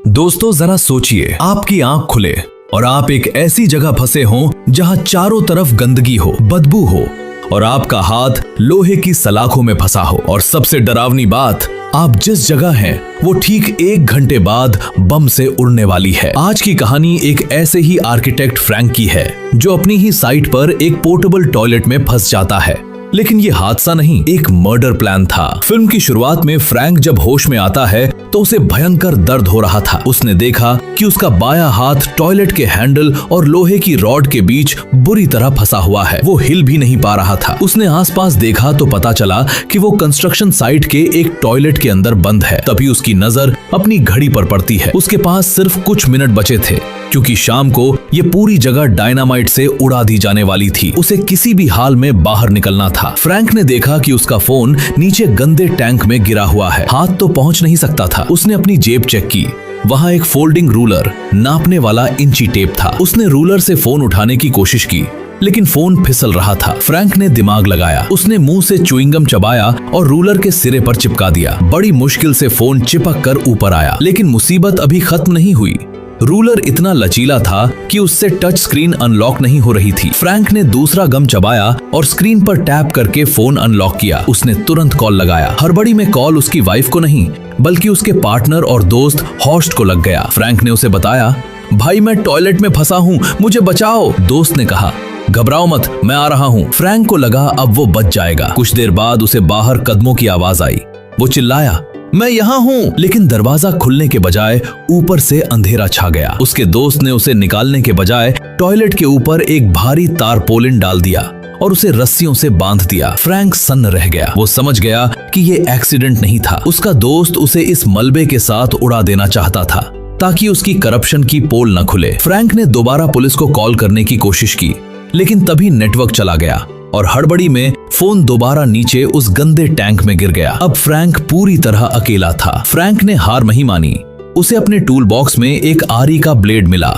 दोस्तों जरा सोचिए, आपकी आंख खुले और आप एक ऐसी जगह फंसे हों जहां चारों तरफ गंदगी हो, बदबू हो और आपका हाथ लोहे की सलाखों में फंसा हो। और सबसे डरावनी बात, आप जिस जगह हैं वो ठीक 1 घंटे बाद बम से उड़ने वाली है। आज की कहानी एक ऐसे ही आर्किटेक्ट फ्रैंक की है जो अपनी ही साइट पर एक पोर्टेबल टॉयलेट में फंस जाता है। लेकिन ये हादसा नहीं, एक मर्डर प्लान था। फिल्म की शुरुआत में फ्रैंक जब होश में आता है तो उसे भयंकर दर्द हो रहा था। उसने देखा कि उसका बायां हाथ टॉयलेट के हैंडल और लोहे की रॉड के बीच बुरी तरह फंसा हुआ है। वो हिल भी नहीं पा रहा था। उसने आसपास देखा तो पता चला कि वो कंस्ट्रक्शन साइट के एक टॉयलेट के अंदर बंद है। तभी उसकी नजर अपनी घड़ी पर पड़ती है। उसके पास सिर्फ कुछ मिनट बचे थे क्योंकि शाम को ये पूरी जगह डायनामाइट से उड़ा दी जाने वाली थी। उसे किसी भी हाल में बाहर निकलना था। फ्रैंक ने देखा कि उसका फोन नीचे गंदे टैंक में गिरा हुआ है। हाथ तो पहुंच नहीं सकता था। उसने अपनी जेब चेक की, वहां एक फोल्डिंग रूलर, नापने वाला इंची टेप था। उसने रूलर से फोन उठाने की कोशिश की लेकिन फोन फिसल रहा था। फ्रैंक ने दिमाग लगाया। उसने मुंह से च्युइंगम चबाया और रूलर के सिरे पर चिपका दिया। बड़ी मुश्किल से फोन चिपक कर ऊपर आया। लेकिन मुसीबत अभी खत्म नहीं हुई। रूलर इतना लचीला था कि उससे टच स्क्रीन अनलॉक नहीं हो रही थी। फ्रैंक ने दूसरा गम चबाया और स्क्रीन पर टैप करके फोन अनलॉक किया। उसने तुरंत कॉल लगाया। हड़बड़ी में कॉल उसकी वाइफ को नहीं बल्कि उसके पार्टनर और दोस्त हॉर्स्ट को लग गया। फ्रैंक ने उसे बताया, भाई मैं टॉयलेट में फंसा हूँ, मुझे बचाओ। दोस्त ने कहा, घबराओ मत, मैं आ रहा हूँ। फ्रैंक को लगा अब वो बच जाएगा। कुछ देर बाद उसे बाहर कदमों की आवाज आई। वो चिल्लाया, मैं यहाँ हूँ। लेकिन दरवाजा खुलने के बजाय ऊपर से अंधेरा छा गया। उसके दोस्त ने उसे निकालने के बजाय टॉयलेट के ऊपर एक भारी तारपोलिन डाल दिया और उसे रस्सियों से बांध दिया। फ्रैंक सन्न रह गया। वो समझ गया कि ये एक्सीडेंट नहीं था। उसका दोस्त उसे इस मलबे के साथ उड़ा देना चाहता था ताकि उसकी करप्शन की पोल न खुले। फ्रैंक ने दोबारा पुलिस को कॉल करने की कोशिश की लेकिन तभी नेटवर्क चला गया और हड़बड़ी में फोन दोबारा नीचे उस गंदे टैंक में गिर गया। अब फ्रैंक पूरी तरह अकेला था। फ्रैंक ने हार नहीं मानी। उसे अपने टूल बॉक्स में एक आरी का ब्लेड मिला।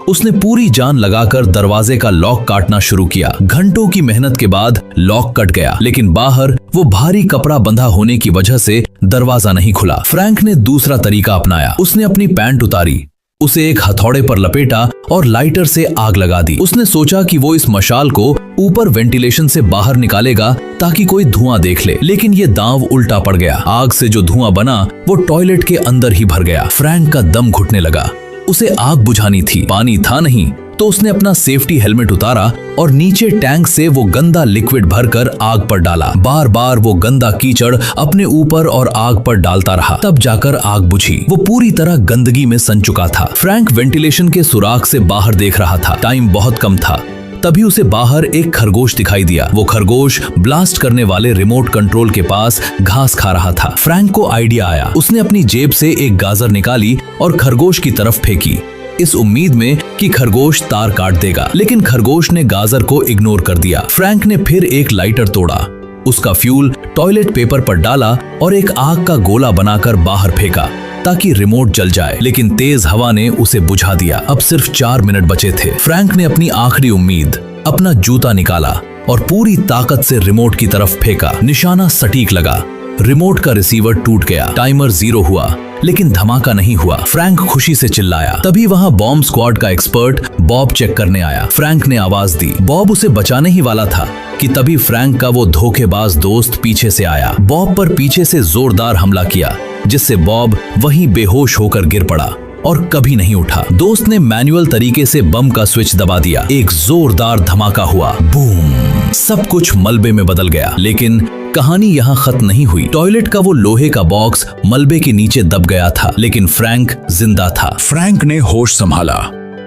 उसने पूरी जान लगाकर दरवाजे का लॉक काटना शुरू किया। घंटों की मेहनत के बाद लॉक कट गया लेकिन बाहर वो भारी कपड़ा बंधा होने की वजह से दरवाजा नहीं खुला। फ्रैंक ने दूसरा तरीका अपनाया। उसने अपनी पैंट उतारी, उसे एक हथौड़े पर लपेटा और लाइटर से आग लगा दी। उसने सोचा कि वो इस मशाल को ऊपर वेंटिलेशन से बाहर निकालेगा ताकि कोई धुआं देख ले। लेकिन ये दांव उल्टा पड़ गया। आग से जो धुआं बना वो टॉयलेट के अंदर ही भर गया। फ्रैंक का दम घुटने लगा। उसे आग बुझानी थी, पानी था नहीं, तो उसने अपना सेफ्टी हेलमेट उतारा और नीचे टैंक से वो गंदा लिक्विड भरकर आग पर डाला। बार बार वो गंदा कीचड़ अपने ऊपर और आग पर डालता रहा, तब जाकर आग बुझी। वो पूरी तरह गंदगी में सन चुका था। फ्रैंक वेंटिलेशन के सुराख से बाहर देख रहा था। टाइम बहुत कम था। तभी उसे बाहर एक खरगोश दिखाई दिया। वो खरगोश ब्लास्ट करने वाले रिमोट कंट्रोल के पास घास खा रहा था। फ्रैंक को आइडिया आया। उसने अपनी जेब से एक गाजर निकाली और खरगोश की तरफ फेंकी, इस उम्मीद में कि खरगोश तार काट देगा। लेकिन खरगोश ने गाजर को इग्नोर कर दिया। फ्रैंक ने फिर एक लाइटर तोड़ा, उसका फ्यूल टॉयलेट पेपर पर डाला और एक आग का गोला बनाकर बाहर फेंका ताकि रिमोट जल जाए। लेकिन तेज हवा ने उसे बुझा दिया। अब सिर्फ 4 मिनट बचे थे। फ्रैंक ने अपनी आखिरी उम्मीद, अपना जूता निकाला और पूरी ताकत से रिमोट की तरफ फेंका। निशाना सटीक लगा। रिमोट का रिसीवर टूट गया। टाइमर 0 हुआ लेकिन धमाका नहीं हुआ। फ्रैंक खुशी से चिल्लाया। तभी वहां बॉम्ब स्क्वाड का एक्सपर्ट बॉब चेक करने आया। फ्रैंक ने आवाज दी। बॉब उसे बचाने ही वाला था कि तभी फ्रैंक का वो धोखेबाज दोस्त पीछे से आया। बॉब पर पीछे से जोरदार हमला किया जिससे बॉब वहीं बेहोश होकर गिर पड़ा और कभी नहीं उठा। दोस्त ने मैनुअल तरीके से बम का स्विच दबा दिया। एक जोरदार धमाका हुआ। बूम! सब कुछ मलबे में बदल गया। लेकिन कहानी यहाँ खत्म नहीं हुई। टॉयलेट का वो लोहे का बॉक्स मलबे के नीचे दब गया था लेकिन फ्रैंक जिंदा था। फ्रैंक ने होश संभाला।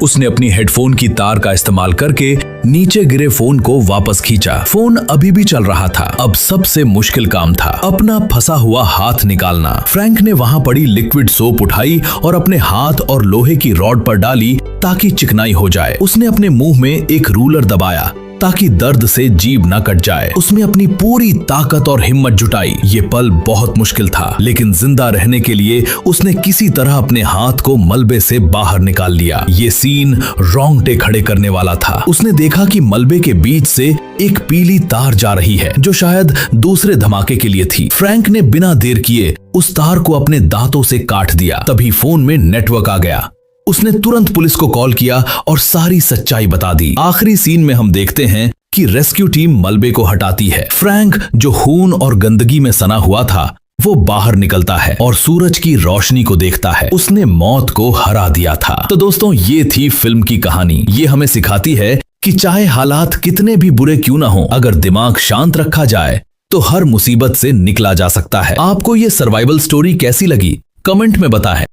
उसने अपनी हेडफोन की तार का इस्तेमाल करके नीचे गिरे फोन को वापस खींचा। फोन अभी भी चल रहा था। अब सबसे मुश्किल काम था अपना फंसा हुआ हाथ निकालना। फ्रैंक ने वहां पड़ी लिक्विड सोप उठाई और अपने हाथ और लोहे की रॉड पर डाली ताकि चिकनाई हो जाए। उसने अपने मुंह में एक रूलर दबाया ताकि दर्द से जीभ न कट जाए। उसने अपनी पूरी ताकत और हिम्मत जुटाई। ये पल बहुत मुश्किल था, लेकिन जिंदा रहने के लिए उसने किसी तरह अपने हाथ को मलबे से बाहर निकाल लिया। ये सीन रोंगटे खड़े करने वाला था। उसने देखा कि मलबे के बीच से एक पीली तार जा रही है, जो शायद दूसरे धमाके के लिए थी। फ्रैंक ने बिना देर किए उस तार को अपने दांतों से काट दिया। तभी फोन में नेटवर्क आ गया। उसने तुरंत पुलिस को कॉल किया और सारी सच्चाई बता दी। आखिरी सीन में हम देखते हैं कि रेस्क्यू टीम मलबे को हटाती है। फ्रैंक, जो खून और गंदगी में सना हुआ था, वो बाहर निकलता है और सूरज की रोशनी को देखता है। उसने मौत को हरा दिया था। तो दोस्तों, ये थी फिल्म की कहानी। ये हमें सिखाती है कि चाहे हालात कितने भी बुरे क्यों ना हो, अगर दिमाग शांत रखा जाए तो हर मुसीबत से निकला जा सकता है। आपको ये सर्वाइवल स्टोरी कैसी लगी? कमेंट में बताएं।